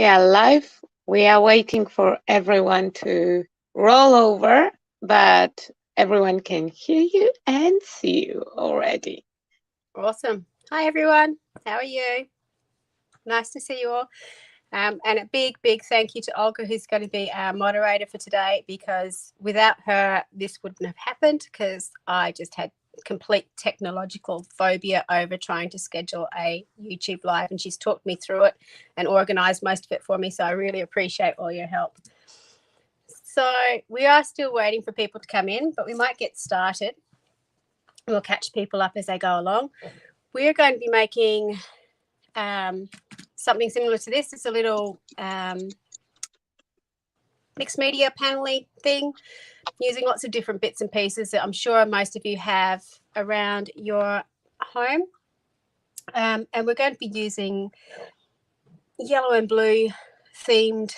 we are live. We are waiting for everyone to roll over, but everyone can hear you and see you already. Awesome. Hi, everyone. How are you? Nice to see you all. And a big thank you to Olga, who's going to be our moderator for today, because without her, this wouldn't have happened, because I just had complete technological phobia over trying to schedule a YouTube live, and she's talked me through it and organized most of it for me. So I really appreciate all your help. So we are still waiting for people to come in, but we might get started. We'll catch people up as they go along. We're going to be making something similar to this. It's a little mixed media panel-y thing, using lots of different bits and pieces that I'm sure most of you have around your home. And we're going to be using yellow and blue themed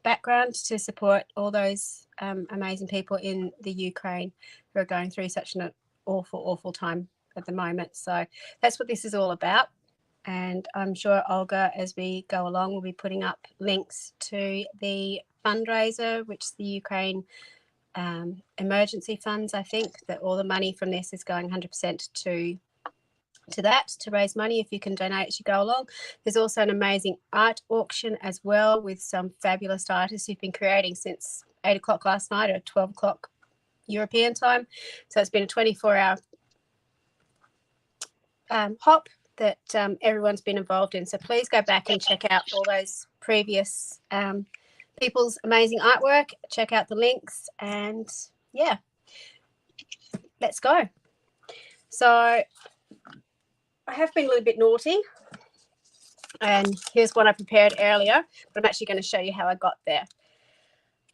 background to support all those amazing people in the Ukraine who are going through such an awful time at the moment. So that's what this is all about. And I'm sure Olga, as we go along, will be putting up links to the fundraiser, which the Ukraine emergency funds, I think, that all the money from this is going 100% to that, to raise money if you can donate as you go along. There's also an amazing art auction as well, with some fabulous artists who've been creating since 8 o'clock last night, or 12 o'clock European time. So it's been a 24-hour hop that everyone's been involved in. So please go back and check out all those previous people's amazing artwork. Check out the links, and yeah, let's go. So I have been a little bit naughty, and here's one I prepared earlier, but I'm actually going to show you how I got there.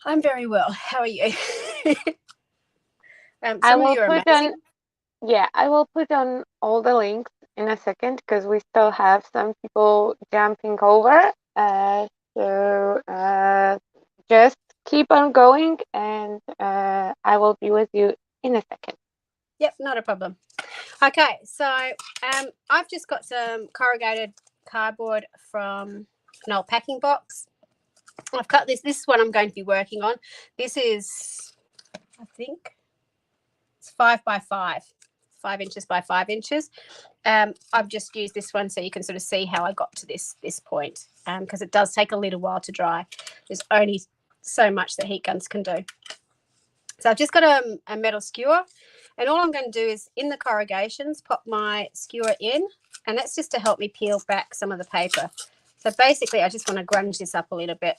I'm very well. How are you? I will put on all the links in a second, because we still have some people jumping over. So just keep on going, and I will be with you in a second. Yep, not a problem. Okay, so I've just got some corrugated cardboard from an old packing box. I've cut this. This is what I'm going to be working on. This is, I think, it's 5 by 5 inches by 5 inches. I've just used this one so you can sort of see how I got to this point, because it does take a little while to dry. There's only so much that heat guns can do. So I've just got a metal skewer, and all I'm going to do is, in the corrugations, pop my skewer in, and that's just to help me peel back some of the paper. So basically I just want to grunge this up a little bit.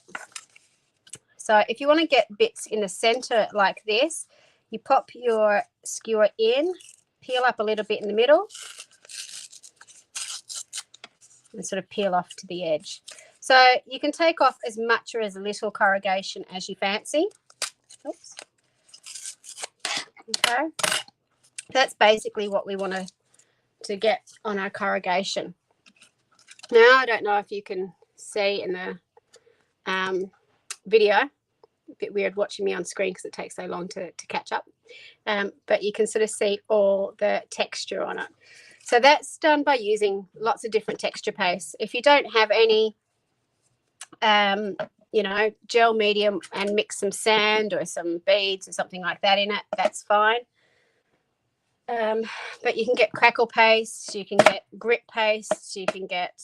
So if you want to get bits in the center like this, you pop your skewer in, peel up a little bit in the middle, and sort of peel off to the edge. So you can take off as much or as little corrugation as you fancy. Oops. Okay. That's basically what we want to get on our corrugation. Now, I don't know if you can see in the video, a bit weird watching me on screen because it takes so long to catch up, but you can sort of see all the texture on it. So that's done by using lots of different texture pastes. If you don't have any, gel medium, and mix some sand or some beads or something like that in it, that's fine. But you can get crackle paste, you can get grit paste, you can get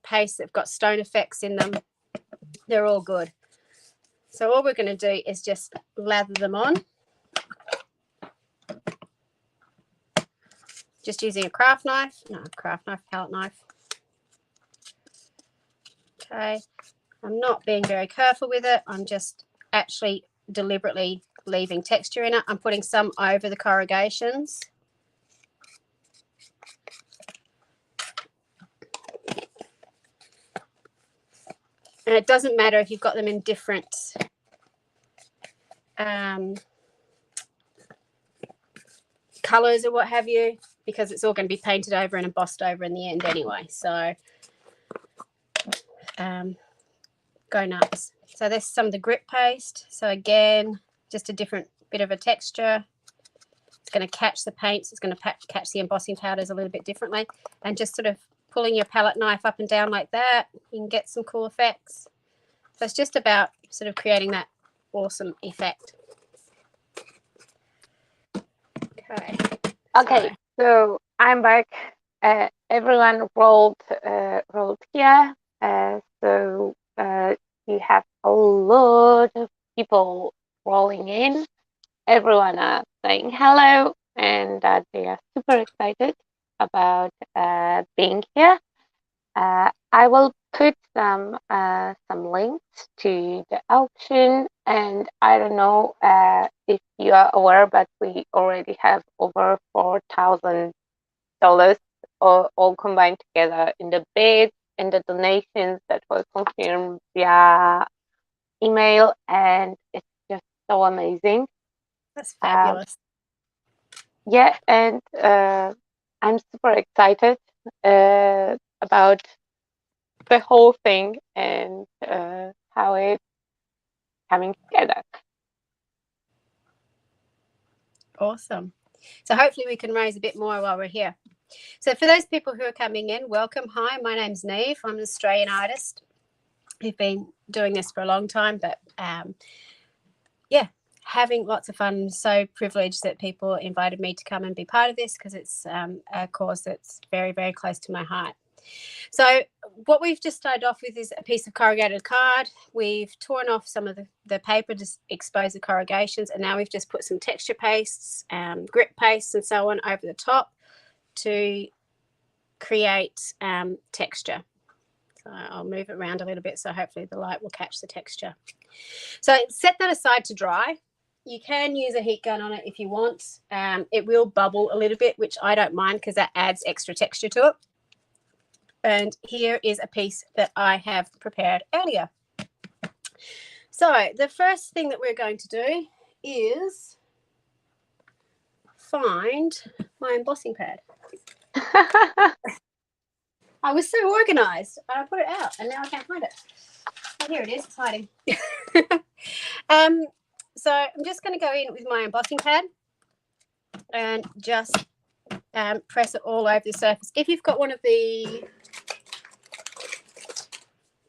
pastes that have got stone effects in them. They're all good. So all we're going to do is just lather them on. Just using a palette knife. Okay, I'm not being very careful with it. I'm just actually deliberately leaving texture in it. I'm putting some over the corrugations. And it doesn't matter if you've got them in different colours or what have you, because it's all going to be painted over and embossed over in the end anyway. So go nuts. So there's some of the grit paste. So again, just a different bit of a texture. It's going to catch the paints. It's going to catch the embossing powders a little bit differently, and just sort of pulling your palette knife up and down like that, you can get some cool effects. So it's just about sort of creating that awesome effect. Okay, so I'm back. Everyone rolled here. So you have a lot of people rolling in. Everyone are saying hello and that they are super excited about being here. I will put some links to the auction, and I don't know if you are aware, but we already have over $4,000 all combined together in the bids and the donations that were confirmed via email, and it's just so amazing. That's fabulous. Yeah, and I'm super excited about the whole thing and how it's coming together. Awesome. So hopefully we can raise a bit more while we're here. So for those people who are coming in, welcome. Hi, my name's Neve. I'm an Australian artist who've been doing this for a long time, but yeah, having lots of fun. I'm so privileged that people invited me to come and be part of this because it's a cause that's very, very close to my heart. So what we've just started off with is a piece of corrugated card. We've torn off some of the paper to expose the corrugations, and now we've just put some texture pastes, grip pastes and so on over the top to create texture. So I'll move it around a little bit so hopefully the light will catch the texture. So set that aside to dry. You can use a heat gun on it if you want. It will bubble a little bit, which I don't mind because that adds extra texture to it. And here is a piece that I have prepared earlier. So the first thing that we're going to do is find my embossing pad. I was so organized. I put it out and now I can't find it. Oh, here it is. It's hiding. So I'm just going to go in with my embossing pad and just press it all over the surface. If you've got one of the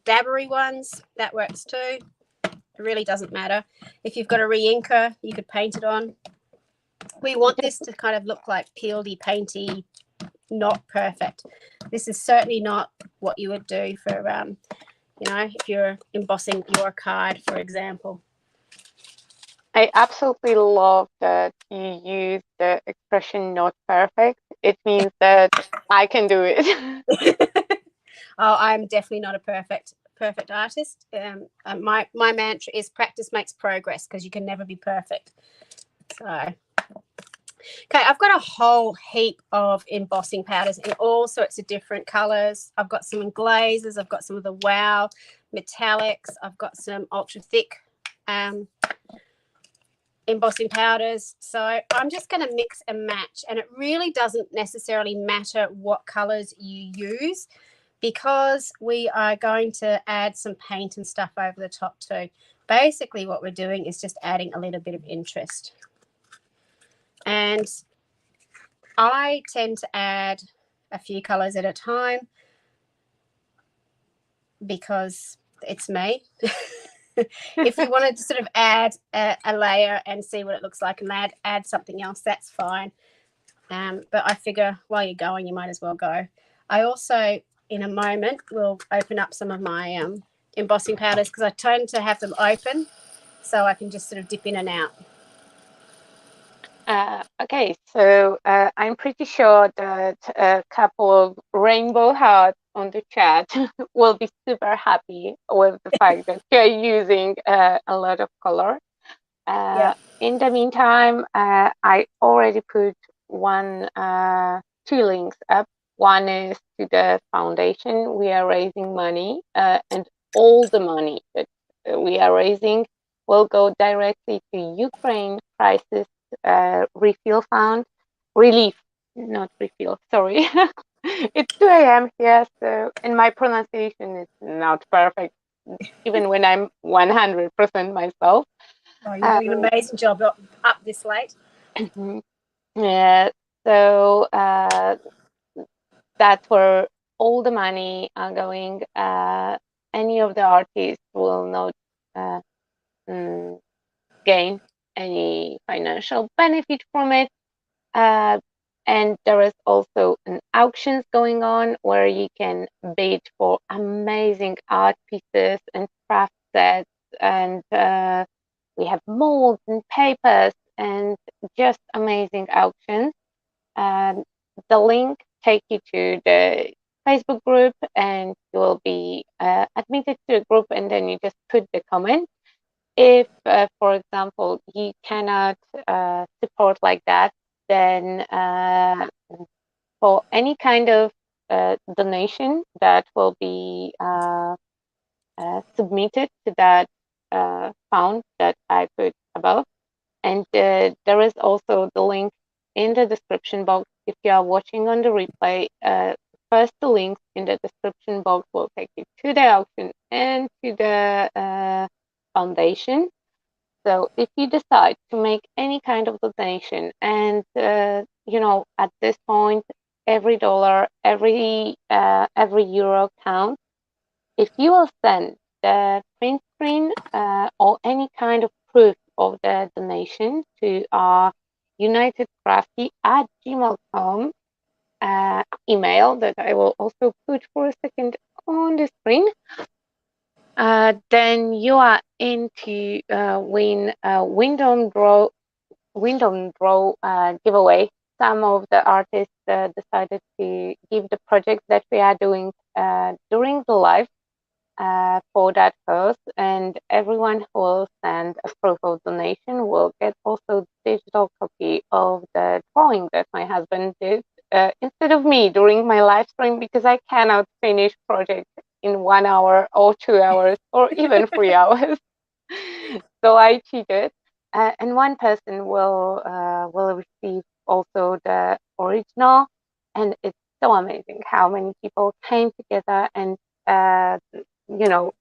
dabbery ones, that works too. It really doesn't matter. If you've got a re-inker, you could paint it on. We want this to kind of look like peeledy, painty, not perfect. This is certainly not what you would do for, you know, if you're embossing your card, for example. I absolutely love that you use the expression not perfect. It means that I can do it. Oh, I'm definitely not a perfect artist. My mantra is practice makes progress because you can never be perfect. So, okay, I've got a whole heap of embossing powders in all sorts of different colors. I've got some in glazes. I've got some of the Wow metallics. I've got some ultra thick embossing powders. So I'm just going to mix and match, and it really doesn't necessarily matter what colors you use because we are going to add some paint and stuff over the top too. Basically what we're doing is just adding a little bit of interest. And I tend to add a few colors at a time because it's me. If you wanted to sort of add a layer and see what it looks like and add something else, that's fine. But I figure while you're going, you might as well go. I also, in a moment, will open up some of my embossing powders because I tend to have them open so I can just sort of dip in and out. Okay, so I'm pretty sure that a couple of rainbow hearts on the chat will be super happy with the fact that you're using a lot of color. Yeah. In the meantime, I already put two links up. One is to the foundation. We are raising money, and all the money that we are raising will go directly to Ukraine crisis refill fund. Relief, not refill, sorry. It's 2 a.m. here, so, and my pronunciation is not perfect, even when I'm 100% myself. Oh, you're doing an amazing job up this late. Yeah, so that's where all the money are going. Any of the artists will not gain any financial benefit from it. And there is also an auctions going on where you can bid for amazing art pieces and craft sets, and we have molds and papers and just amazing auctions. And the link take you to the Facebook group, and you will be admitted to a group, and then you just put the comment. If, for example, you cannot support like that, then for any kind of donation that will be submitted to that fund that I put above. And there is also the link in the description box. If you are watching on the replay, first the links in the description box will take you to the auction and to the foundation. So if you decide to make any kind of donation, and at this point, every dollar, every euro counts. If you will send the print screen or any kind of proof of the donation to our unitedcrafty@gmail.com email that I will also put for a second on the screen, then you are in to win a Wyndham Draw giveaway. Some of the artists decided to give the project that we are doing during the live for that cause, and everyone who will send a proof of donation will get also digital copy of the drawing that my husband did instead of me during my live stream, because I cannot finish project in 1 hour or 2 hours or even 3 hours. So I cheated, and one person will receive also the original, and it's so amazing how many people came together. And you know,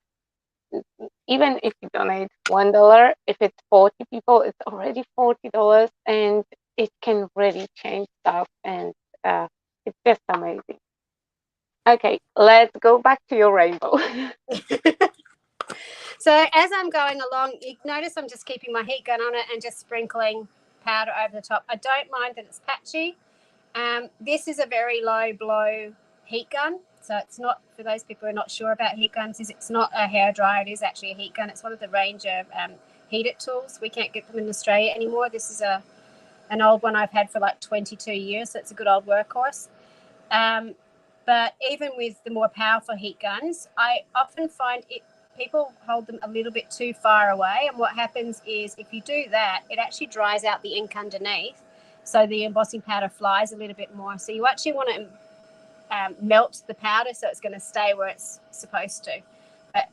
even if you donate $1, if it's 40 people, it's already $40, and it can really change stuff, and it's just amazing. Okay, let's go back to your rainbow. So as I'm going along, you notice I'm just keeping my heat gun on it and just sprinkling powder over the top. I don't mind that it's patchy. This is a very low blow heat gun. So it's not, for those people who are not sure about heat guns, it's not a hairdryer. It is actually a heat gun. It's one of the range of heated tools. We can't get them in Australia anymore. This is an old one I've had for like 22 years. So it's a good old workhorse. But even with the more powerful heat guns, I often find people hold them a little bit too far away. And what happens is if you do that, it actually dries out the ink underneath. So the embossing powder flies a little bit more. So you actually want to melt the powder so it's going to stay where it's supposed to. But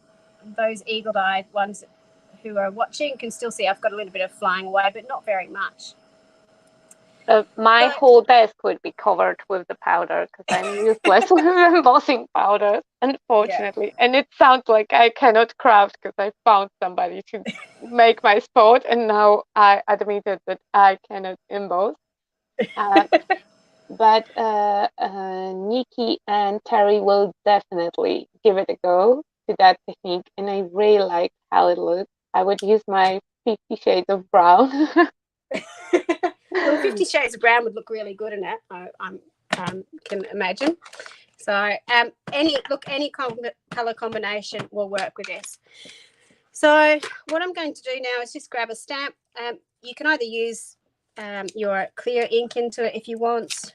those eagle-eyed ones who are watching can still see I've got a little bit of flying away, but not very much. My whole desk would be covered with the powder because I'm useless with embossing powders, unfortunately. Yeah. And it sounds like I cannot craft because I found somebody to make my spot, and now I admitted that I cannot emboss. But Nikki and Terry will definitely give it a go to that technique, and I really like how it looks. I would use my 50 Shades of Brown. Well, 50 Shades of Brown would look really good in it, I can imagine. So any colour combination will work with this. So what I'm going to do now is just grab a stamp. You can either use your clear ink into it if you want.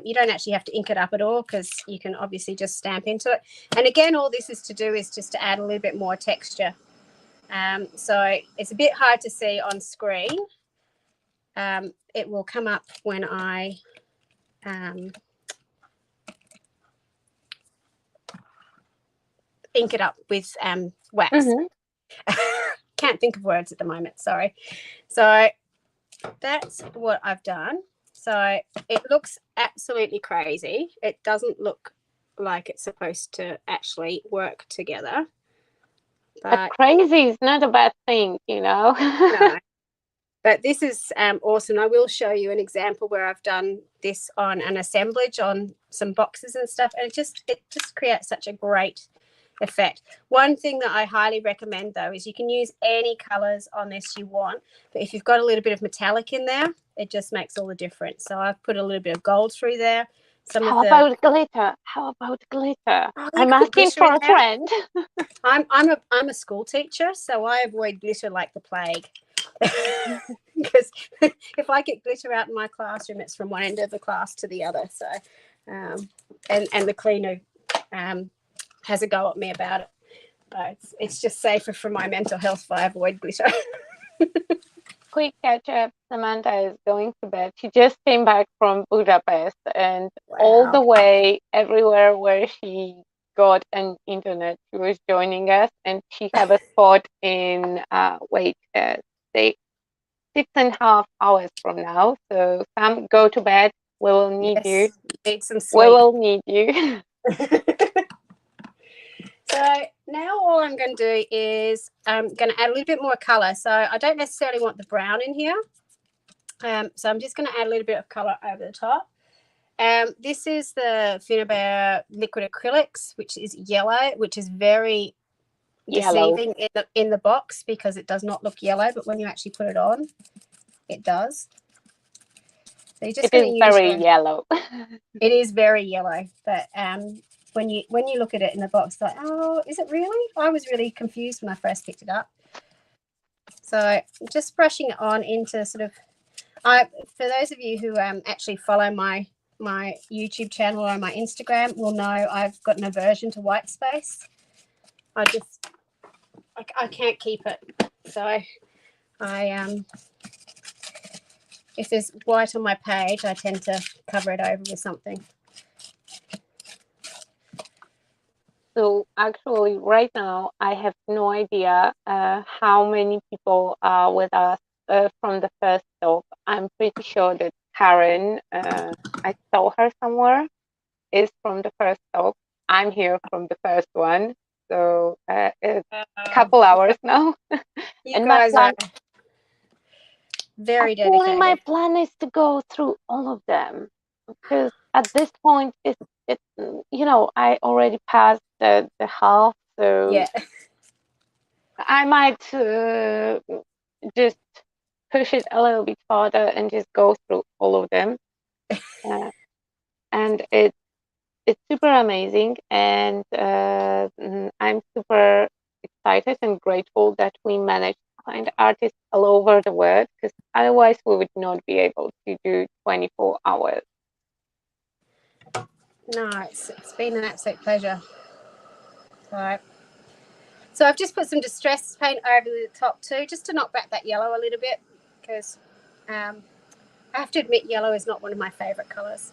You don't actually have to ink it up at all because you can obviously just stamp into it. And again, all this is to do is just to add a little bit more texture. So it's a bit hard to see on screen. It will come up when I ink it up with wax. Mm-hmm. Can't think of words at the moment, sorry. So that's what I've done. So it looks absolutely crazy. It doesn't look like it's supposed to actually work together. But crazy is not a bad thing, you know. No. But this is awesome. I will show you an example where I've done this on an assemblage on some boxes and stuff, and it just creates such a great effect. One thing that I highly recommend though is you can use any colors on this you want, but if you've got a little bit of metallic in there, it just makes all the difference. So I've put a little bit of gold through there. How about glitter? How about glitter? Oh, I'm asking for a friend. I'm a school teacher, so I avoid glitter like the plague. Because if I get glitter out in my classroom, it's from one end of the class to the other. So, and the cleaner has a go at me about it. But it's just safer for my mental health if I avoid glitter. Quick catch up. Samantha is going to bed. She just came back from Budapest, and all the way everywhere where she got an internet, she was joining us, and she have a spot in say 6.5 hours from now. So Sam, go to bed. We will need you. Need some sleep. We will need you. So now all I'm going to do is I'm going to add a little bit more colour. So I don't necessarily want the brown in here. So I'm just going to add a little bit of colour over the top. This is the Finnabair liquid acrylics, which is yellow, which is very deceiving in the box because it does not look yellow, but when you actually put it on, it does. So you're just it is very yellow. It is very yellow, but when you look at it in the box, like, oh, is it really? I was really confused when I first picked it up. So just brushing it on into sort of, for those of you who actually follow my YouTube channel or my Instagram will know I've got an aversion to white space. I can't keep it. So if there's white on my page, I tend to cover it over with something. So actually right now I have no idea how many people are with us from the first stop. I'm pretty sure that Karen, I saw her somewhere, is from the first stop. I'm here from the first one. So it's a couple hours now. You and guys are very dedicated. Actually, my plan is to go through all of them because at this point, I already passed the half, so yeah. I might just push it a little bit farther and just go through all of them. And it's super amazing, and I'm super excited and grateful that we managed to find artists all over the world, because otherwise we would not be able to do 24 hours. No, it's been an absolute pleasure. So I've just put some distress paint over the top too, just to knock back that yellow a little bit, because I have to admit yellow is not one of my favourite colours.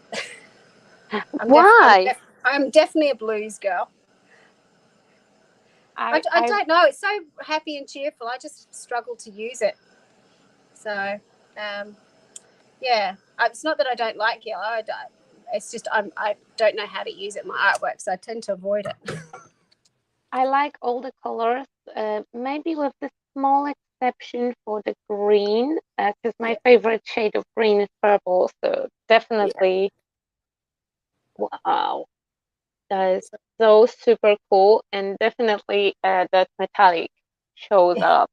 Why? I'm definitely a blues girl. I don't know. It's so happy and cheerful. I just struggle to use it. So, yeah. It's not that I don't like yellow. It's just I don't know how to use it in my artwork, so I tend to avoid it. I like all the colors, maybe with the small exception for the green, because my favorite shade of green is purple. So definitely, wow, that is so super cool, and definitely that metallic shows up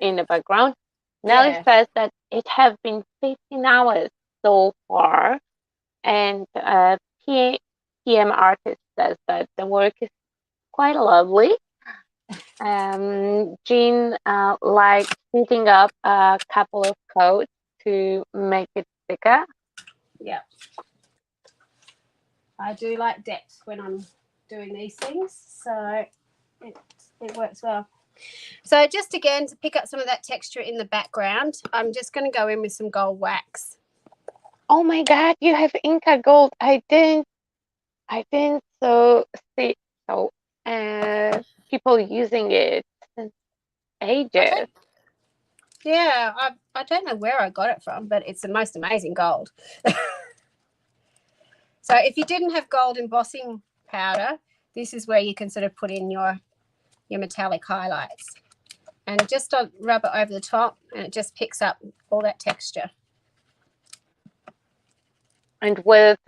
in the background. Nelly says that it has been 15 hours so far, and PM artist says that the work is quite lovely. Jean likes heating up a couple of coats to make it thicker. Yeah. I do like depth when I'm doing these things, so it works well. So just again, to pick up some of that texture in the background, I'm just going to go in with some gold wax. Oh my God, you have Inca gold. I didn't see people using it since ages. Yeah, I don't know where I got it from, but it's the most amazing gold. So if you didn't have gold embossing powder, this is where you can sort of put in your metallic highlights. and just rub it over the top, and it just picks up all that texture. And with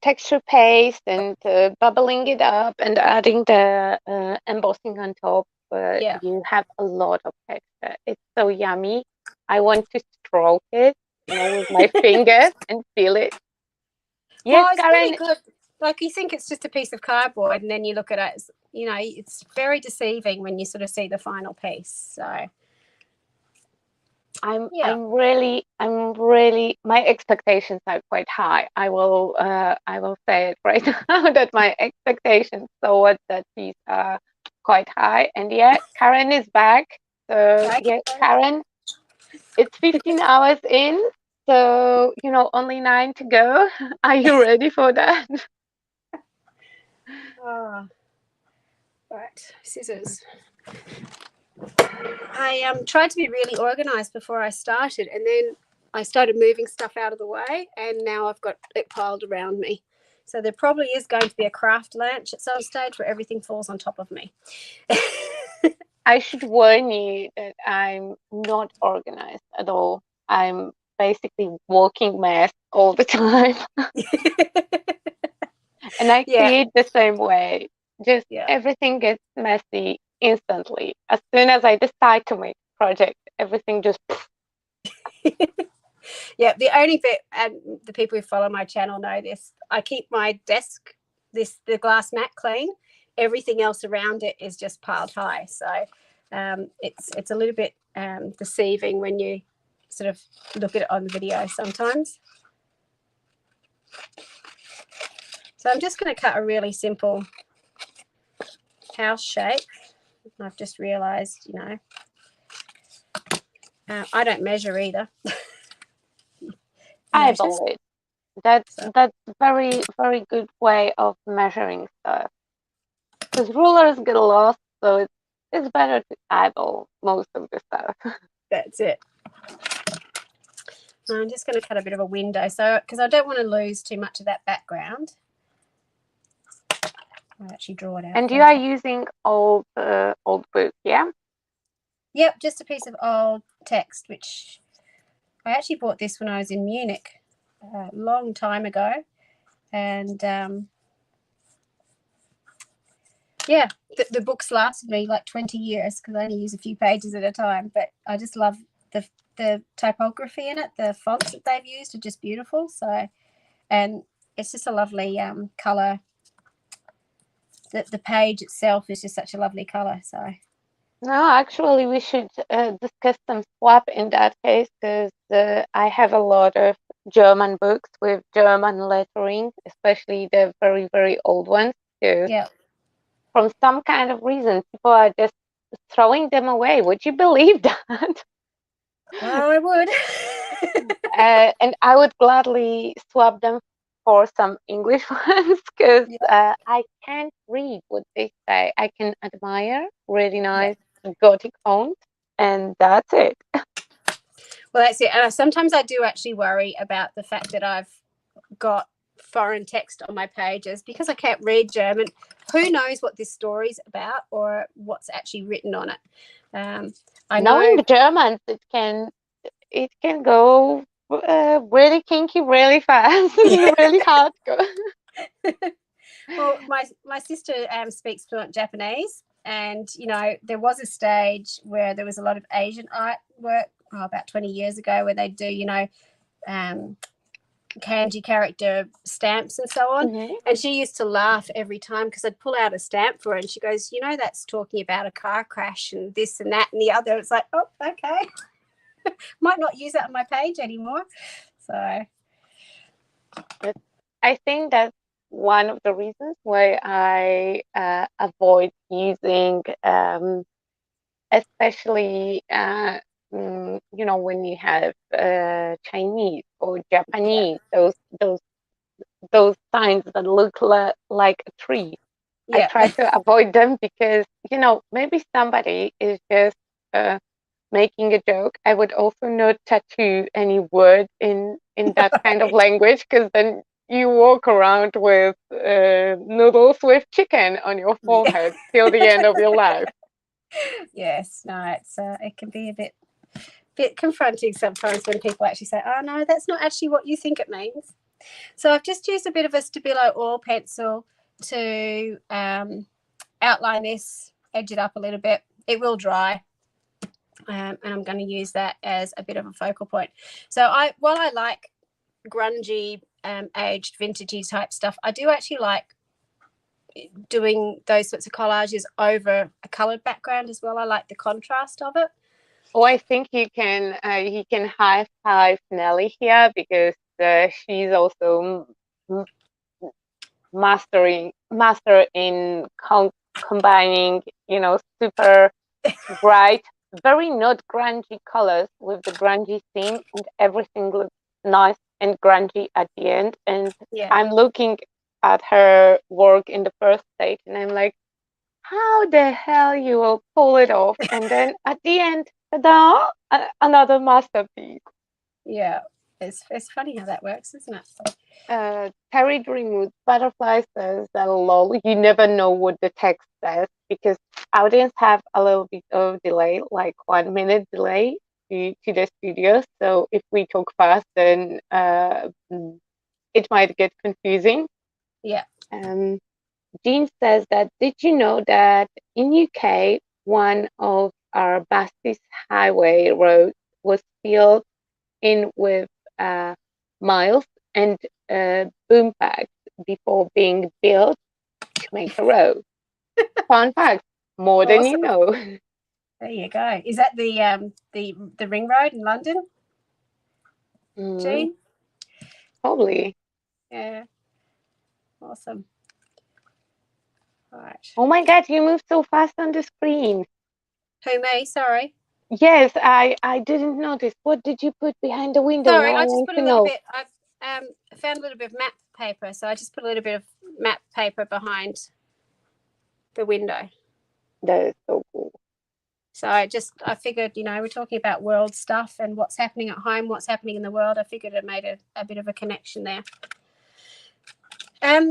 texture paste and bubbling it up and adding the embossing on top, you have a lot of texture. It's so yummy. I want to stroke it, with my fingers and feel it. Yes, well, it's Karen. pretty good. Like, you think it's just a piece of cardboard, and then you look at it, it's very deceiving when you sort of see the final piece. So I'm really, my expectations are quite high. I will say it right now that my expectations towards that piece are quite high. And yet Karen is back. So yes, Karen, it's 15 hours in. So, only 9 to go. Are you ready for that? Oh. Right, scissors. I tried to be really organized before I started, and then I started moving stuff out of the way, and now I've got it piled around me. So there probably is going to be a craft lunch at some stage where everything falls on top of me. I should warn you that I'm not organized at all. I'm basically walking mess all the time. And I create the same way. Just everything gets messy instantly. As soon as I decide to make a project, everything just... Yeah, the only bit, and the people who follow my channel know this, I keep my desk, the glass mat, clean. Everything else around it is just piled high. So it's a little bit deceiving when you sort of look at it on the video sometimes. So I'm just going to cut a really simple house shape. I've just realized, I don't measure either. Eyeball it. That's very, very good way of measuring stuff. Because rulers get lost, so it's better to eyeball most of the stuff. That's it. I'm just going to cut a bit of a window, so because I don't want to lose too much of that background. I'll actually draw it out. And you are using old book, yeah? Yep, just a piece of old text, which I actually bought this when I was in Munich a long time ago. And the books lasted me like 20 years because I only use a few pages at a time. But I just love the typography in it. The fonts that they've used are just beautiful. So, and it's just a lovely color. The page itself is just such a lovely color. So. No, actually, we should discuss some swap in that case, because I have a lot of German books with German lettering, especially the very, very old ones. So from some kind of reason, people are just throwing them away. Would you believe that? Oh, I would. And I would gladly swap them for some English ones, because I can't read what they say. I can admire really nice Gothic font, and that's it. Well, that's it. And sometimes I do actually worry about the fact that I've got foreign text on my pages because I can't read German. Who knows what this story's about or what's actually written on it? Knowing the Germans, it can go really kinky, really fast, really hard. Well, my sister speaks fluent Japanese, and there was a stage where there was a lot of Asian artwork about 20 years ago where they do kanji character stamps and so on. Mm-hmm. And she used to laugh every time because I'd pull out a stamp for her and she goes, that's talking about a car crash and this and that and the other. It's like, oh, okay. Might not use that on my page anymore. So I think that's one of the reasons why I avoid using especially when you have Chinese or Japanese, those signs that look like a tree. I try to avoid them because maybe somebody is just making a joke. I would also not tattoo any word in that kind of language, because then you walk around with noodles with chicken on your forehead till the end of your life. Yes, no, it's it can be a bit confronting sometimes when people actually say, "Oh no, that's not actually what you think it means." So I've just used a bit of a Stabilo oil pencil to outline this, edge it up a little bit. It will dry, and I'm going to use that as a bit of a focal point. So while I like grungy, aged, vintagey type stuff, I do actually like doing those sorts of collages over a coloured background as well. I like the contrast of it. Oh, I think you can high five Nelly here, because she's also master in combining, super bright, very not grungy colors with the grungy theme, and everything looks nice and grungy at the end. And Yeah. I'm looking at her work in the first stage, and I'm like, how the hell you will pull it off? And then at the end, ta-da, another masterpiece. Yeah. It's funny how that works, isn't it? Terry Greenwood Butterfly says that lol, you never know what the text says, because audience have a little bit of delay, like 1 minute delay to the studio. So if we talk fast, then it might get confusing. Yeah. Jean says that, did you know that in UK, one of our fastest highway roads was filled in with miles and boom packs before being built to make a road. Fun fact, more than you Awesome. know. There you go. Is that the ring road in London, Jean? Probably. Yeah. Awesome. All right. Oh my God, you moved so fast on the screen. Who, me? Sorry. Yes, I didn't notice. What did you put behind the window? Sorry, Now I I just want put to a little know. bit. I found a little bit of map paper, so I just put a little bit of map paper behind the window. That is so cool. So I figured, we're talking about world stuff and what's happening at home, what's happening in the world. I figured it made a bit of a connection there.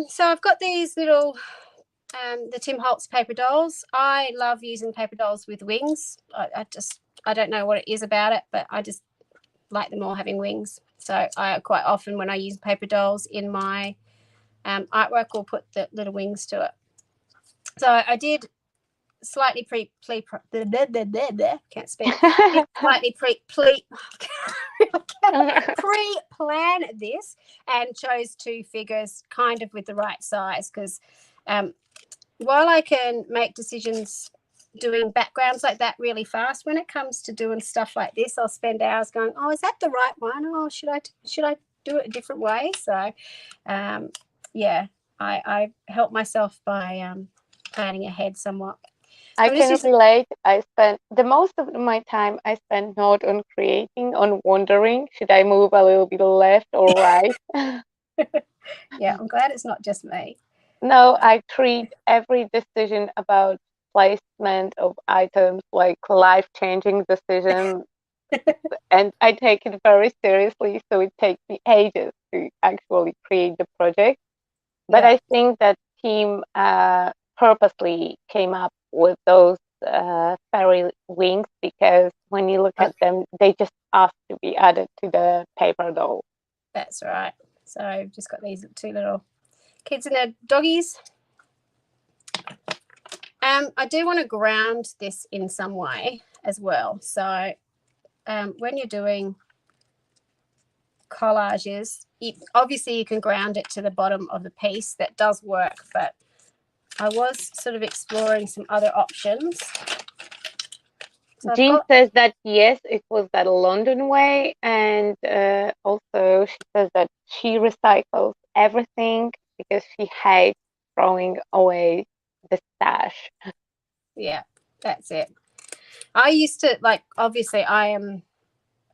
So I've got these little the Tim Holtz paper dolls. I love using paper dolls with wings. I don't know what it is about it, but I just like them all having wings. So I quite often, when I use paper dolls in my artwork, will put the little wings to it. So I did slightly can't speak. Slightly pre-plan this, and chose two figures kind of with the right size, because while I can make decisions doing backgrounds like that really fast, when it comes to doing stuff like this, I'll spend hours going, oh, is that the right one? Oh, should I do it a different way? So yeah, I help myself by planning ahead somewhat. I can relate. I spent the most of my time I spent not on creating, on wondering, should I move a little bit left or right? Yeah, I'm glad it's not just me. No, I treat every decision about placement of items like life-changing decision, and I take it very seriously. So it takes me ages to actually create the project. But I think that team purposely came up with those fairy wings, because when you look at them, they just ask to be added to the paper doll. That's right. So I've just got these two little kids and their doggies. I do want to ground this in some way as well. So when you're doing collages, obviously you can ground it to the bottom of the piece. That does work, but I was sort of exploring some other options. So Jean says that yes, it was that London way, and also she says that she recycles everything because she hates throwing away the stash. Yeah, that's it. I used to, obviously I am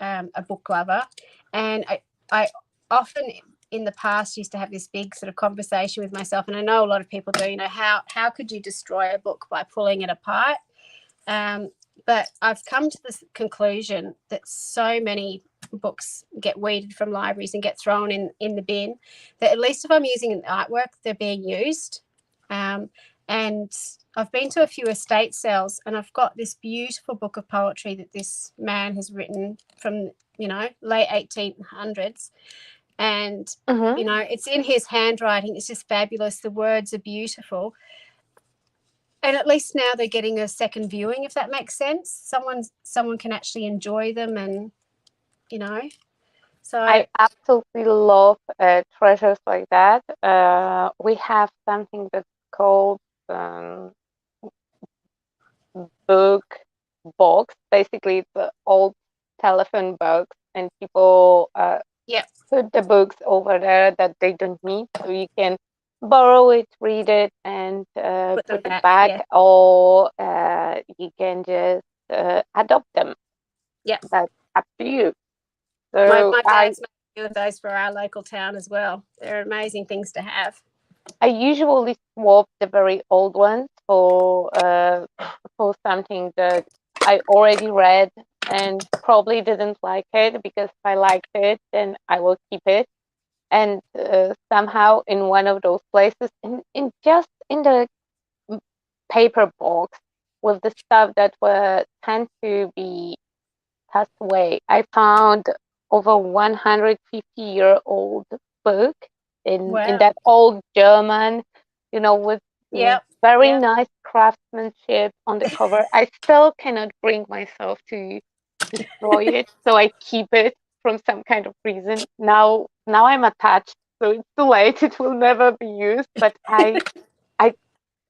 a book lover, and I often in the past used to have this big sort of conversation with myself, and I know a lot of people do, how could you destroy a book by pulling it apart? But I've come to this conclusion that so many books get weeded from libraries and get thrown in the bin, that at least if I'm using an artwork, they're being used. And I've been to a few estate sales, and I've got this beautiful book of poetry that this man has written from, late 1800s. And, it's in his handwriting. It's just fabulous. The words are beautiful. And at least now they're getting a second viewing, if that makes sense. Someone can actually enjoy them, and, so I absolutely love treasures like that. We have something that's called book box. Basically, it's an old telephone box, and people put the books over there that they don't need, so you can borrow it, read it, and put it back, or you can just adopt them. Yeah, that's up to you. my So dad's made a few of those for our local town as well. They're amazing things to have. I usually swap the very old ones for something that I already read and probably didn't like it, because if I liked it, then I will keep it. And somehow in one of those places, in just in the paper box with the stuff that were tend to be passed away, I found over 150-year-old book in that old German, with very nice craftsmanship on the cover. I still cannot bring myself to destroy it, so I keep it from some kind of reason. Now I'm attached, so it's too late. It will never be used. But I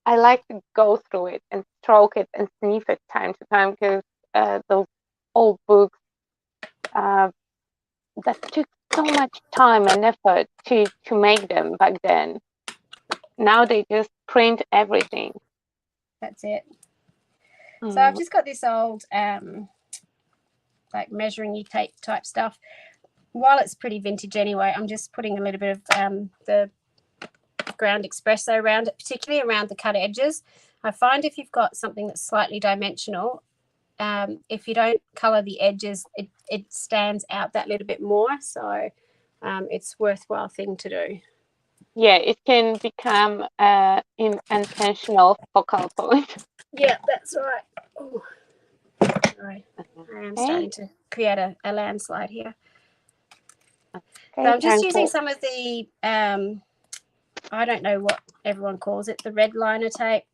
I like to go through it and stroke it and sniff it time to time, because those old books that took so much time and effort to make them back then. Now they just print everything. That's it. So I've just got this old like measuring tape type stuff. While it's pretty vintage anyway, I'm just putting a little bit of the ground espresso around it, particularly around the cut edges. I find if you've got something that's slightly dimensional, if you don't colour the edges, it stands out that little bit more. So it's worthwhile thing to do. Yeah, it can become an intentional focal point. Yeah, that's right. Oh, sorry. I am starting to create a landslide here. So I'm just using some of the, I don't know what everyone calls it, the red liner tape.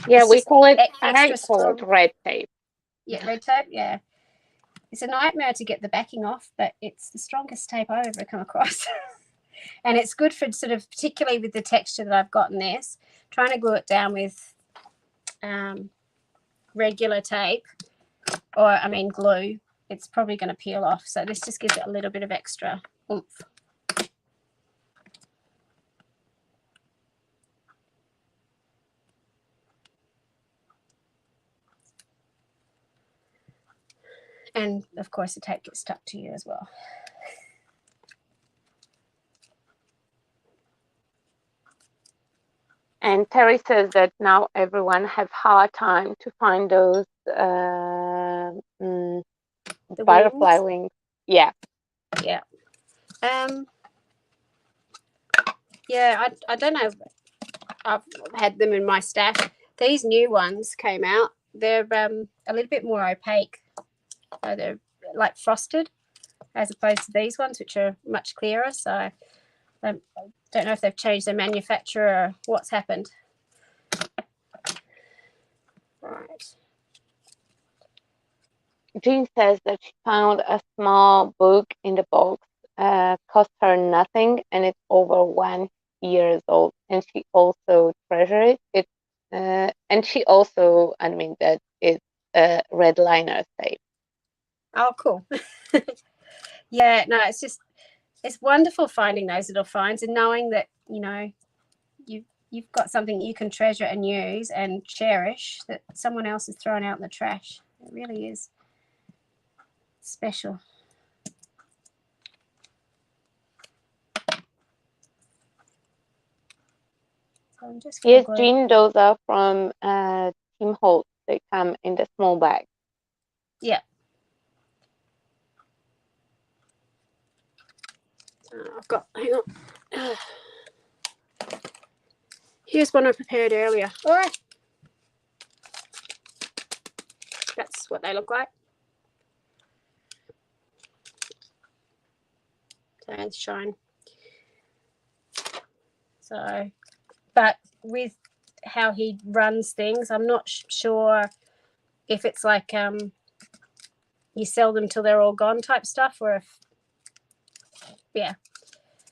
Yeah, we call it, I call it red tape. Yeah, red tape, yeah. It's a nightmare to get the backing off, but it's the strongest tape I've ever come across. And it's good for sort of, particularly with the texture that I've got in this, trying to glue it down with regular tape, or glue, it's probably going to peel off. So this just gives it a little bit of extra oomph. And of course the tape gets stuck to you as well. And Terry says that now everyone have hard time to find those butterfly wings. Yeah. Yeah. Yeah, I don't know. I've had them in my stash. These new ones came out. They're a little bit more opaque. So they're like frosted, as opposed to these ones, which are much clearer. So I don't know if they've changed their manufacturer or what's happened. Right. Jean says that she found a small book in the box, cost her nothing, and it's over 1 year old, and she also treasures it. And she also admits that it's a red liner tape. Oh, cool. Yeah, no, it's wonderful finding those little finds and knowing that, you've got something you can treasure and use and cherish that someone else has thrown out in the trash. It really is special. So yes, Jean, those are from Tim Holt. They come in the small bag. Yeah. I've got, hang on. Here's one I prepared earlier. All right. That's what they look like. So shine. So, but with how he runs things, I'm not sure if it's like you sell them till they're all gone type stuff, or if, yeah,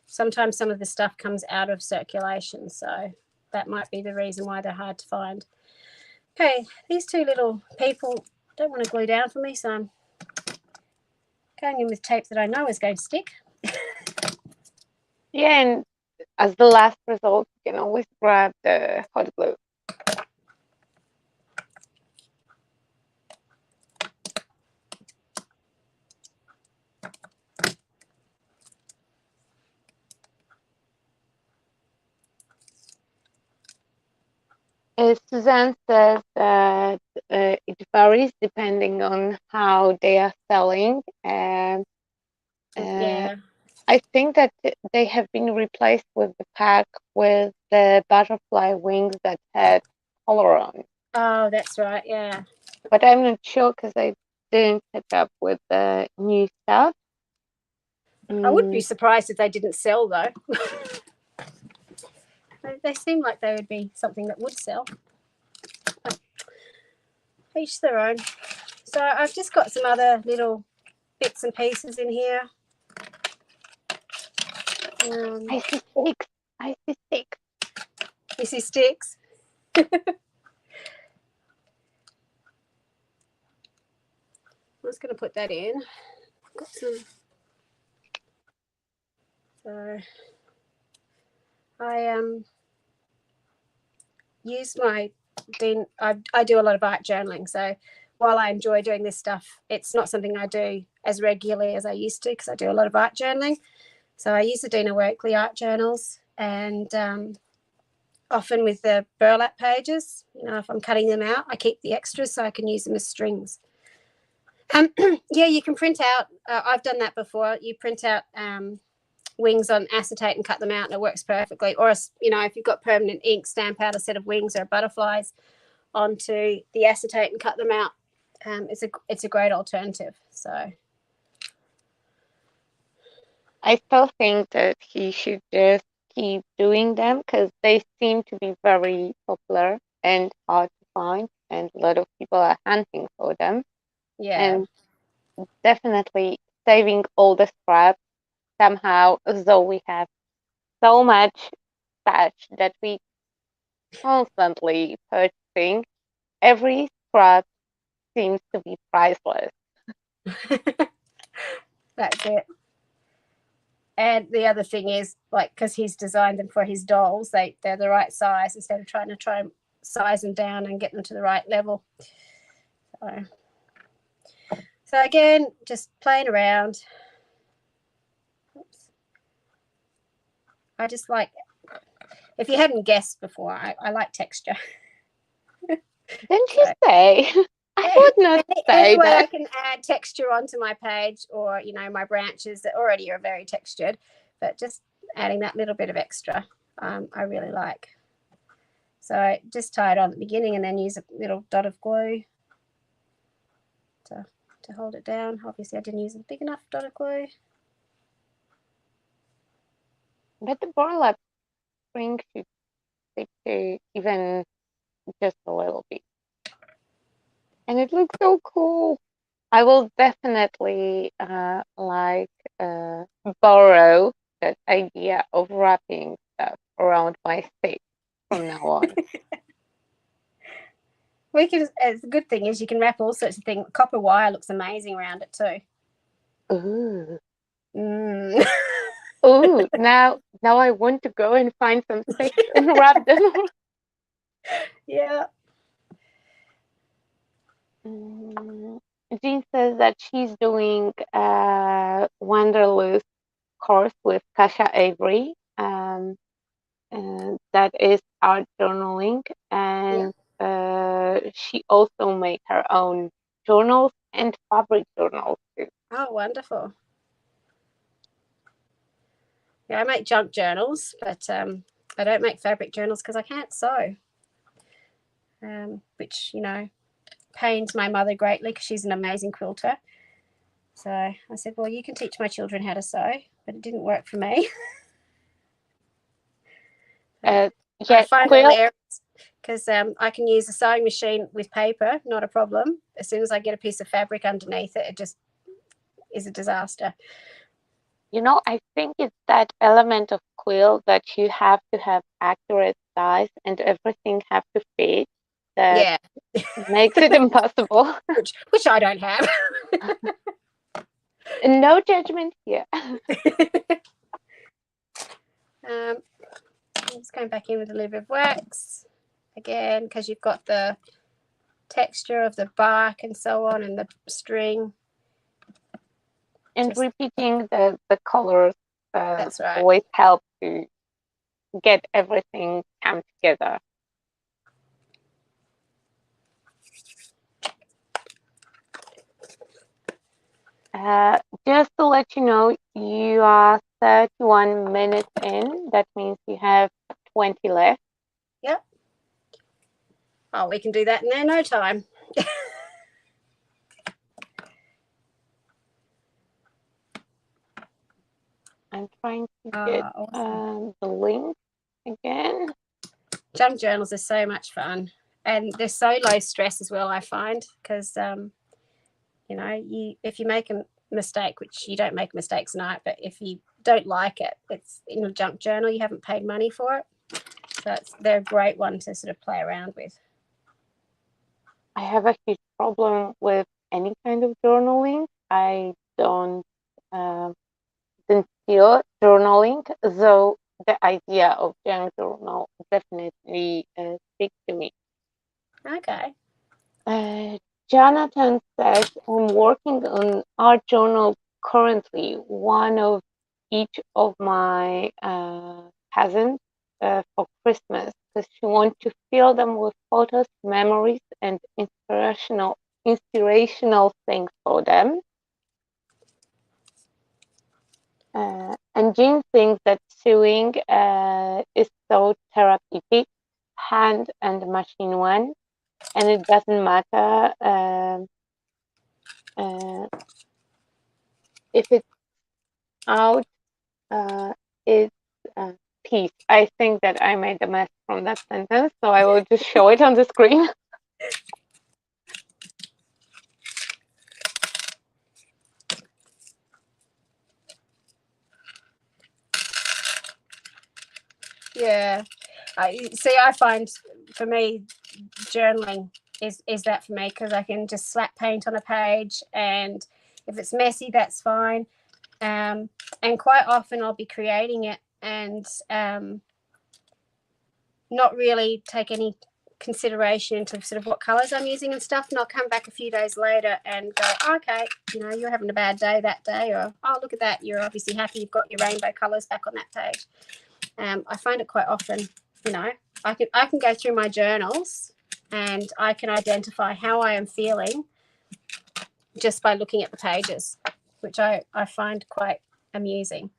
sometimes some of the stuff comes out of circulation, so that might be the reason why they're hard to find. Okay, these two little people don't want to glue down for me, so I'm going in with tape that I know is going to stick. Yeah, and as the last result, you can always grab the hot glue. Suzanne says that it varies depending on how they are selling. Yeah. I think that they have been replaced with the pack with the butterfly wings that had color on. Oh, that's right. Yeah. But I'm not sure because I didn't catch up with the new stuff. I wouldn't be surprised if they didn't sell, though. They seem like they would be something that would sell. Each their own. So I've just got some other little bits and pieces in here. I see sticks. I see sticks. You see sticks? I'm just going to put that in. Got some. So I use my I do a lot of art journaling, so while I enjoy doing this stuff, it's not something I do as regularly as I used to because I do a lot of art journaling. So I use the Dina Workley art journals, and often with the burlap pages, if I'm cutting them out, I keep the extras so I can use them as strings. Yeah, you can print out. I've done that before. You print out wings on acetate and cut them out, and it works perfectly. Or if you've got permanent ink, stamp out a set of wings or butterflies onto the acetate and cut them out. It's a great alternative. So I still think that he should just keep doing them because they seem to be very popular and hard to find, and a lot of people are hunting for them. yeah, and definitely saving all the scraps somehow, though we have so much batch that we constantly purchasing, every scrap seems to be priceless. that's it. And the other thing is, like, because he's designed them for his dolls, they're the right size instead of trying to size them down and get them to the right level. So again, just playing around. Oops. I just like, if you hadn't guessed before, I like texture. Didn't you say? I would not say any way that. I can add texture onto my page, or my branches that already are very textured, but just adding that little bit of extra, I really like. So just tie it on at the beginning and then use a little dot of glue to hold it down. Obviously I didn't use a big enough dot of glue. But the burlap string should stick to even just a little bit. And it looks so cool. I will definitely borrow that idea of wrapping stuff around my stick from now on. The good thing is you can wrap all sorts of things. Copper wire looks amazing around it too. Ooh. Mm. Ooh, now I want to go and find some sticks and wrap them. Yeah. Jean says that she's doing a Wanderlust course with Kasha Avery. And that is art journaling, and she also made her own journals and fabric journals too. Oh, wonderful. Yeah, I make junk journals, but I don't make fabric journals because I can't sew, which, pains my mother greatly because she's an amazing quilter. So I said, well, you can teach my children how to sew, but it didn't work for me. I find it hilarious because I can use a sewing machine with paper, not a problem. As soon as I get a piece of fabric underneath it, it just is a disaster. I think it's that element of quilt that you have to have accurate size and everything have to fit that makes it impossible. Which I don't have. No judgment here. I'm just going back in with a little bit of wax again because you've got the texture of the bark and so on and the string. And repeating the colors that's right. always help to get everything come together. Just to let you know, you are 31 minutes in. That means you have 20 left. Yep. Oh, we can do that in no time. I'm trying to get awesome. the link again. Junk journals are so much fun, and they're so low stress as well, I find, because if you make a mistake, which you don't make mistakes tonight, but if you don't like it, it's in a junk journal, you haven't paid money for it, so they're a great one to sort of play around with. I have a huge problem with any kind of journaling. I don't feel journaling, though the idea of junk journal definitely speaks to me. Okay. Jonathan says, I'm working on art journal currently, one of each of my cousins for Christmas, because she wants to fill them with photos, memories, and inspirational things for them. And Jean thinks that sewing is so therapeutic, hand and machine one, and it doesn't matter if it's out, it's peace. I think that I made a mess from that sentence, so I will just show it on the screen. Yeah, I find for me journaling is that for me because I can just slap paint on a page, and if it's messy, that's fine. And quite often I'll be creating it and not really take any consideration into sort of what colors I'm using and stuff, and I'll come back a few days later and go, okay, you're having a bad day that day, or oh, look at that, you're obviously happy you've got your rainbow colors back on that page. I find it quite often, I can go through my journals and I can identify how I am feeling just by looking at the pages, which I find quite amusing.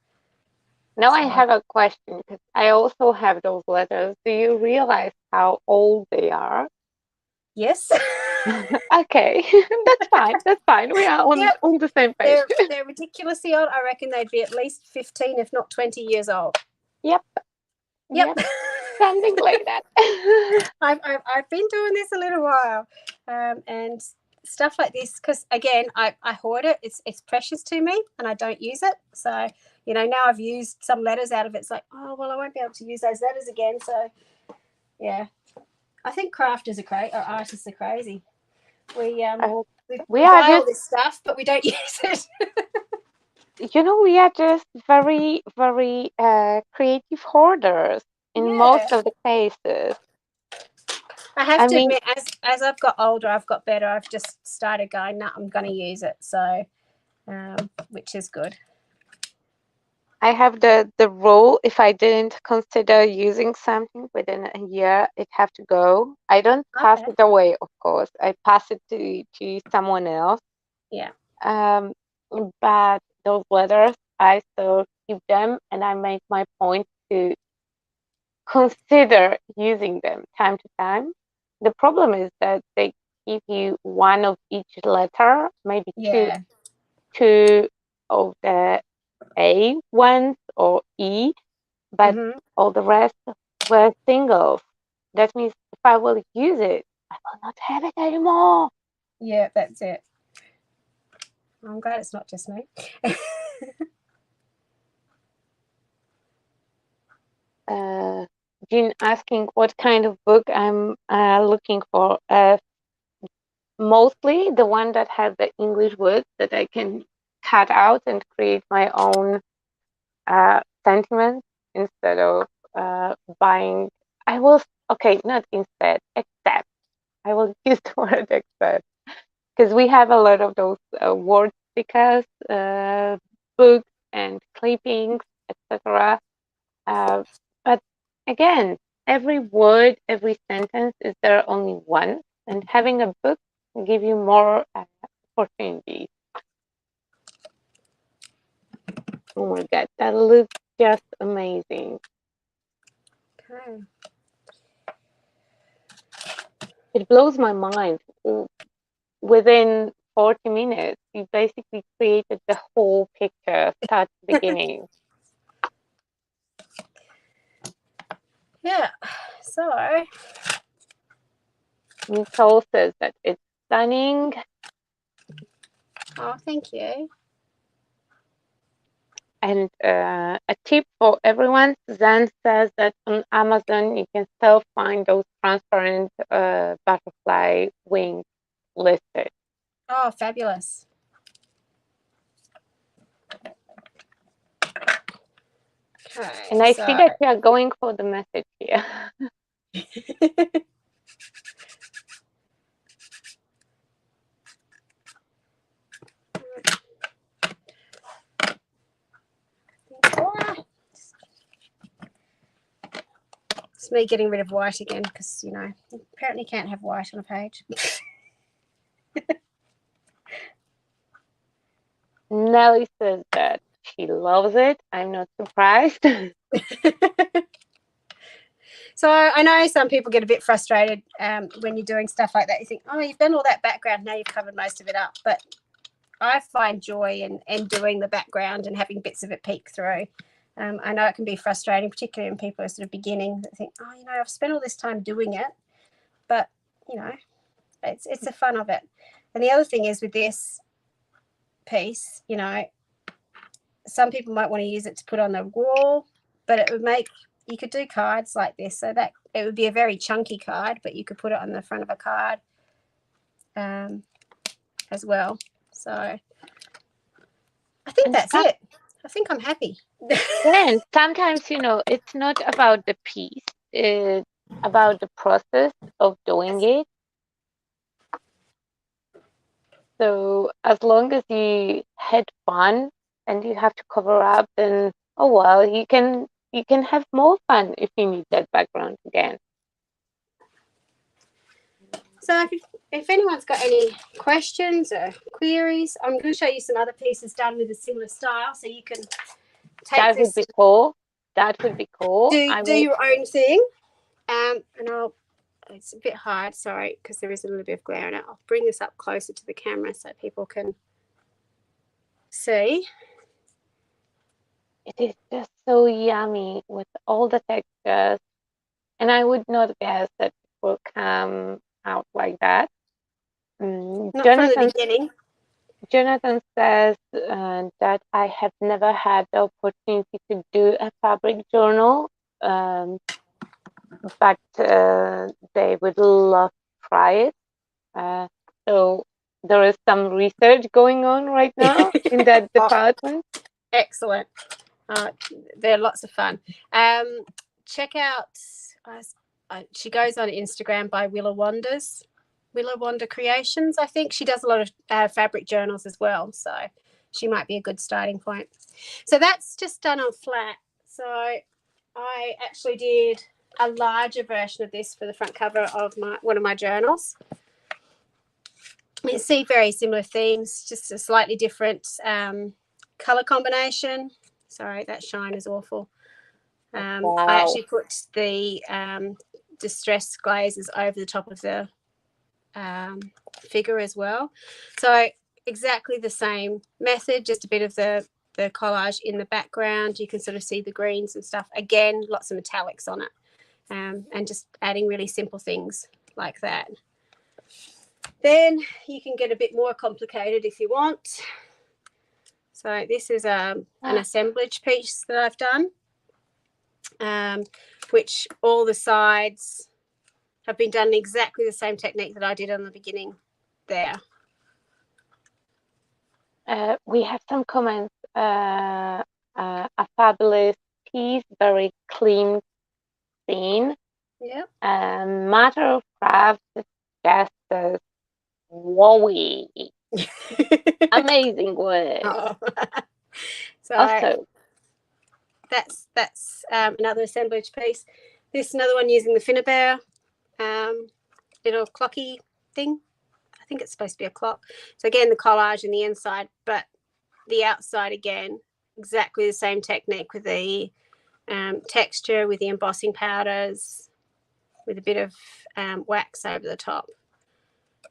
Now I have a question, because I also have those letters. Do you realize how old they are? Yes. Okay, that's fine. That's fine. We are on the same page. They're ridiculously old. I reckon they'd be at least 15, if not 20 years old. Yep. Something like that. I've been doing this a little while, and stuff like this, because again, I hoard it. It's precious to me, and I don't use it. So now I've used some letters out of it. It's like, oh well, I won't be able to use those letters again. So yeah, I think crafters or artists are crazy. We buy all this stuff, but we don't use it. We are just very, very creative hoarders in most of the cases. I have to admit, as I've got older, I've got better. I've just started going, no, I'm going to use it. So, which is good. I have the rule, if I didn't consider using something within a year, it have to go. I don't pass it away, of course. I pass it to someone else. Yeah. But those letters, I still keep them, and I make my point to consider using them time to time. The problem is that they give you one of each letter, maybe Yeah. two of the A ones or E, but all the rest were singles. That means if I will use it, I will not have it anymore. Yeah, that's it. I'm glad it's not just me. Jean asking what kind of book I'm looking for. Mostly the one that has the English words that I can cut out and create my own sentiments instead of buying. I will, okay, not instead, except. I will use the word except because we have a lot of those word stickers, books, and clippings, etc. But again, every word, every sentence is there only once, and having a book will give you more opportunities. Oh my God, that looks just amazing. Okay. It blows my mind. Within 40 minutes, you basically created the whole picture, start to beginning. Yeah. So. Nicole says that it's stunning. Oh, thank you. And a tip for everyone, Suzanne says that on Amazon you can still find those transparent butterfly wings listed. Oh, fabulous. Okay, and I see that you are going for the message here. It's me getting rid of white again because, you know, apparently can't have white on a page. Nelly says that she loves it. I'm not surprised. So I know some people get a bit frustrated when you're doing stuff like that. You think, oh, you've done all that background, now you've covered most of it up. But I find joy in doing the background and having bits of it peek through. I know it can be frustrating, particularly when people are sort of beginning. That think, oh, you know, I've spent all this time doing it, but you know, it's the fun of it. And the other thing is with this piece, you know, some people might want to use it to put on the wall, but it would make, you could do cards like this, so that it would be a very chunky card, but you could put it on the front of a card as well. So I think that's it. I think I'm happy. And sometimes, you know, it's not about the piece, it's about the process of doing it. So as long as you had fun and you have to cover up, then oh well, you can have more fun if you need that background again. So if anyone's got any questions or queries, I'm going to show you some other pieces done with a similar style, so you can take that this. Would be cool. That would be cool. Do your own thing, and it's a bit hard, sorry, because there is a little bit of glare in it. I'll bring this up closer to the camera so people can see. It is just so yummy with all the textures, and I would not guess that it will come out like that. Not from the beginning. Jonathan says that I have never had the opportunity to do a fabric journal, but they would love to try it. So there is some research going on right now in that department. Excellent. They're lots of fun. Check out, she goes on Instagram by Willow Wanda Creations, I think. She does a lot of fabric journals as well, so she might be a good starting point. So that's just done on flat. So I actually did a larger version of this for the front cover of one of my journals. You see very similar themes, just a slightly different color combination. Sorry, that shine is awful. I Wow. actually put the distress glazes over the top of the figure as well. So exactly the same method, just a bit of the collage in the background. You can sort of see the greens and stuff. Again, lots of metallics on it, and just adding really simple things like that. Then you can get a bit more complicated if you want. So this is an assemblage piece that I've done, which all the sides have been done in exactly the same technique that I did on the beginning there. We have some comments. A fabulous piece, very clean scene. Yeah. Matter of Craft just says, wowie. Amazing work. Oh. So Also, that's another assemblage piece. This is another one using the Finnabair little clocky thing. I think it's supposed to be a clock. So again, the collage in the inside, but the outside again, exactly the same technique with the texture, with the embossing powders, with a bit of wax over the top.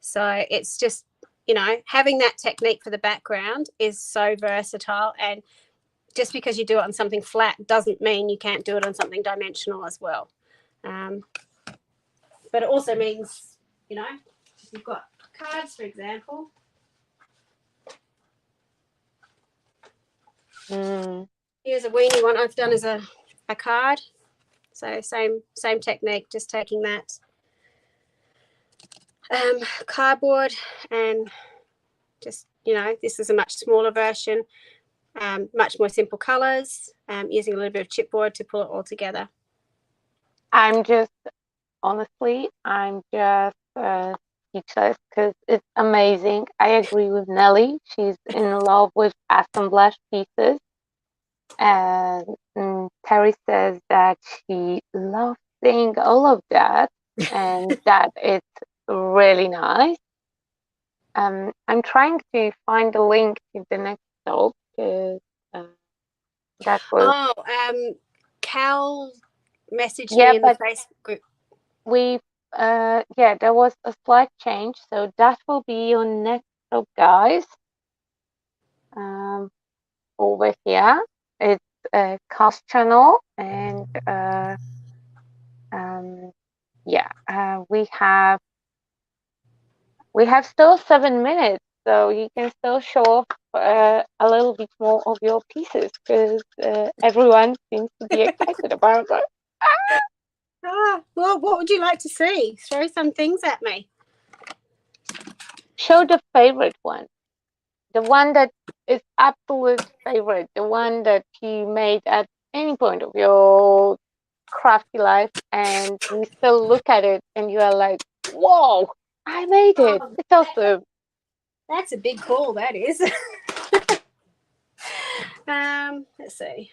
So it's just, you know, having that technique for the background is so versatile, and just because you do it on something flat doesn't mean you can't do it on something dimensional as well. But it also means, you know, if you've got cards, for example. Here's a weenie one I've done as a card. So same technique, just taking that cardboard and just, you know, this is a much smaller version, much more simple colours, using a little bit of chipboard to pull it all together. I'm just speechless because it's amazing. I agree with Nelly. She's in love with assemblage pieces. And Terry says that she loves seeing all of that and that it's really nice. I'm trying to find a link to the next stop because that was. Cal messaged me in the Facebook group. There was a slight change, so that will be on next stop, guys. Over here, it's a cast channel, and we have still 7 minutes, so you can still show off a little bit more of your pieces because everyone seems to be excited about it. Well, what would you like to see? Throw some things at me. Show the favorite one. The one that is absolute favorite. The one that you made at any point of your crafty life and you still look at it and you are like, whoa, I made it. It's awesome. That's a big call, that is. Let's see.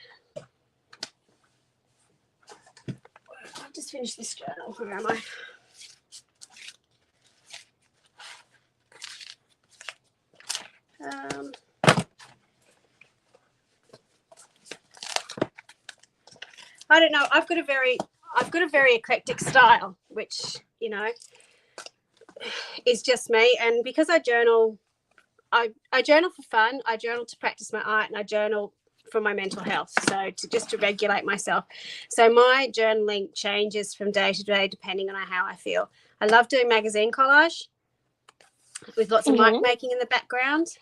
I've just finished this journal. Where am I? I don't know. I've got a very eclectic style, which, you know, is just me. And because I journal, I journal for fun. I journal to practice my art, and I journal for my mental health. So to regulate myself. So my journaling changes from day to day depending on how I feel. I love doing magazine collage with lots of mark making in the background,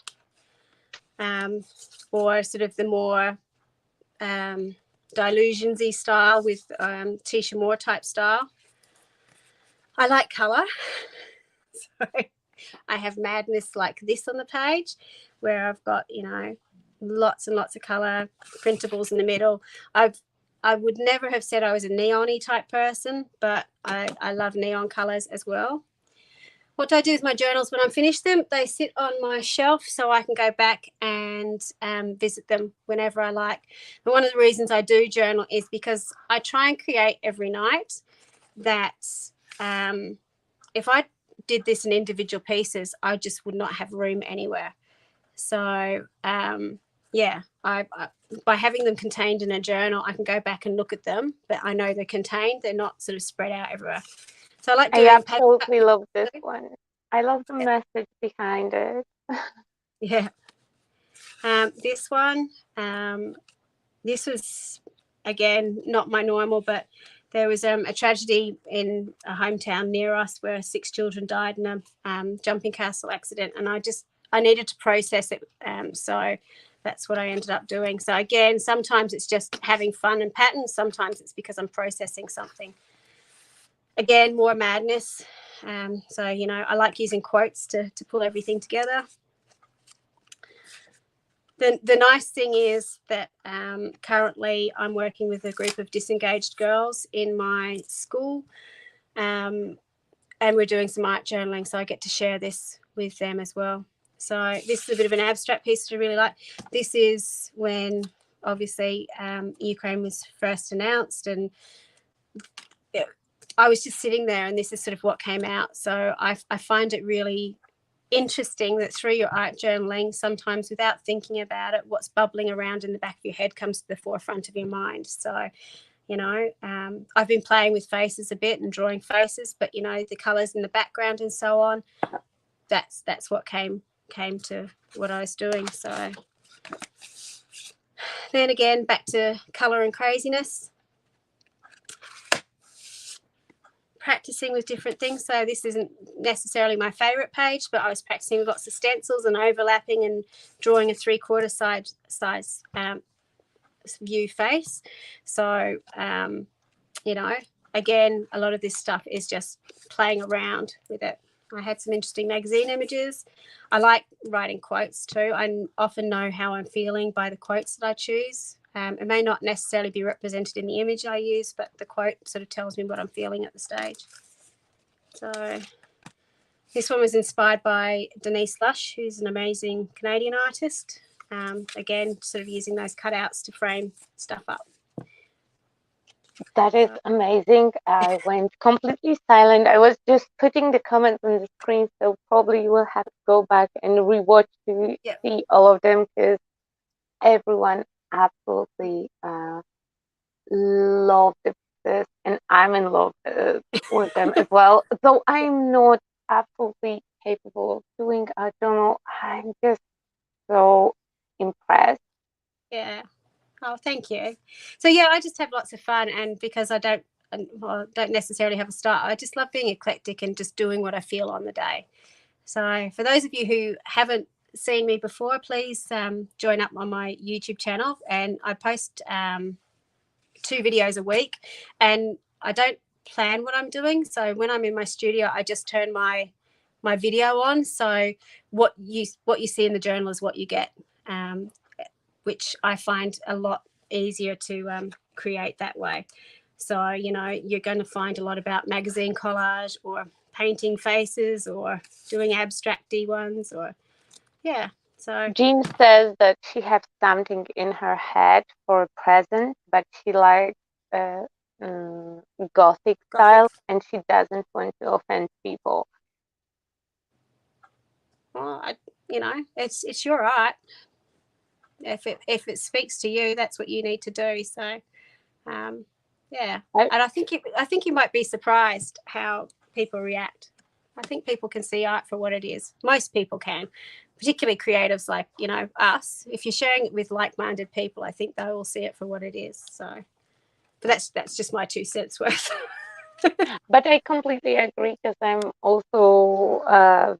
or sort of the more delusions-y style with Tisha Moore type style. I like colour. So I have madness like this on the page where I've got, you know, lots and lots of colour, printables in the middle. I would never have said I was a neon-y type person, but I love neon colours as well. What do I do with my journals when I'm finished them? They sit on my shelf so I can go back and visit them whenever I like. And one of the reasons I do journal is because I try and create every night that if I did this in individual pieces, I just would not have room anywhere. So yeah, I by having them contained in a journal, I can go back and look at them, but I know they're contained. They're not sort of spread out everywhere. So I like I doing paper absolutely cuts. love this one. I love the message behind it. Yeah. This one, this was, again, not my normal, but there was a tragedy in a hometown near us where 6 children died in a jumping castle accident, and I needed to process it, so that's what I ended up doing. So again, sometimes it's just having fun and patterns, sometimes it's because I'm processing something. Again, more madness. So, you know, I like using quotes to pull everything together. The nice thing is that currently I'm working with a group of disengaged girls in my school, and we're doing some art journaling, so I get to share this with them as well. So this is a bit of an abstract piece that I really like. This is when, obviously, Ukraine was first announced, and I was just sitting there, and this is sort of what came out. So I find it really interesting that through your art journaling, sometimes without thinking about it, what's bubbling around in the back of your head comes to the forefront of your mind. So, you know, I've been playing with faces a bit and drawing faces, but, you know, the colours in the background and so on, that's what came to what I was doing. So then again, back to colour and craziness. Practicing with different things. So this isn't necessarily my favorite page, but I was practicing with lots of stencils and overlapping and drawing a 3/4 size view face. So you know, again, a lot of this stuff is just playing around with it. I had some interesting magazine images. I like writing quotes too. I often know how I'm feeling by the quotes that I choose. It may not necessarily be represented in the image I use, but the quote sort of tells me what I'm feeling at the stage. So this one was inspired by Denise Lush, who's an amazing Canadian artist. Again, sort of using those cutouts to frame stuff up. That is amazing. I went completely silent. I was just putting the comments on the screen, so probably you will have to go back and rewatch to see all of them, because everyone absolutely loved this, and I'm in love with them as well. Though I'm not absolutely capable of doing a journal, I'm just so impressed. Yeah. Oh, thank you. So yeah, I just have lots of fun, and because I don't necessarily have a style, I just love being eclectic and just doing what I feel on the day. So for those of you who haven't seen me before, please join up on my YouTube channel, and I post 2 videos a week, and I don't plan what I'm doing. So when I'm in my studio, I just turn my video on. So what you see in the journal is what you get. Which I find a lot easier to create that way. So, you know, you're going to find a lot about magazine collage or painting faces or doing abstracty ones, or, yeah. So Jean says that she has something in her head for a present, but she likes gothic style, and she doesn't want to offend people. Well, you know, it's your art. If it speaks to you, that's what you need to do. So, yeah. And I think you might be surprised how people react. I think people can see art for what it is. Most people can, particularly creatives like, you know, us. If you're sharing it with like-minded people, I think they will see it for what it is. So, but that's just my 2 cents worth. But I completely agree, because I'm also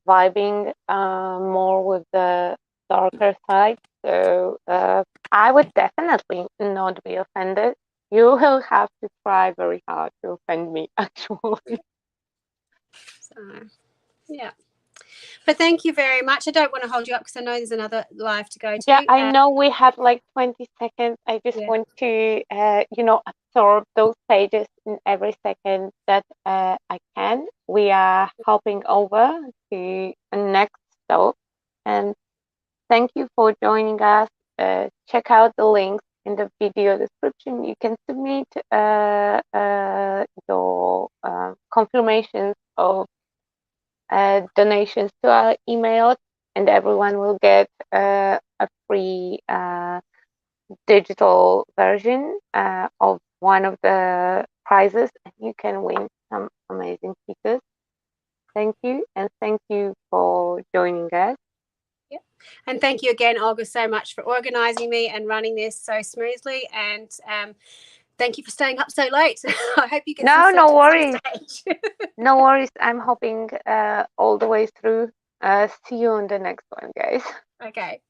vibing more with the darker side. So I would definitely not be offended. You will have to try very hard to offend me, actually. So, yeah. But thank you very much. I don't want to hold you up because I know there's another live to go to. Yeah, I know we have like 20 seconds. I just want to, absorb those pages in every second that I can. We are hopping over to the next stop. And thank you for joining us. Check out the links in the video description. You can submit your confirmations of donations to our email, and everyone will get a a free digital version of one of the prizes, and you can win some amazing pieces. Thank you, and thank you for joining us. Yeah. And thank you again, Olga, so much for organising me and running this so smoothly. And thank you for staying up so late. I hope you get some No, sleep no at some worries. stage. No worries. I'm hoping all the way through. See you on the next one, guys. Okay.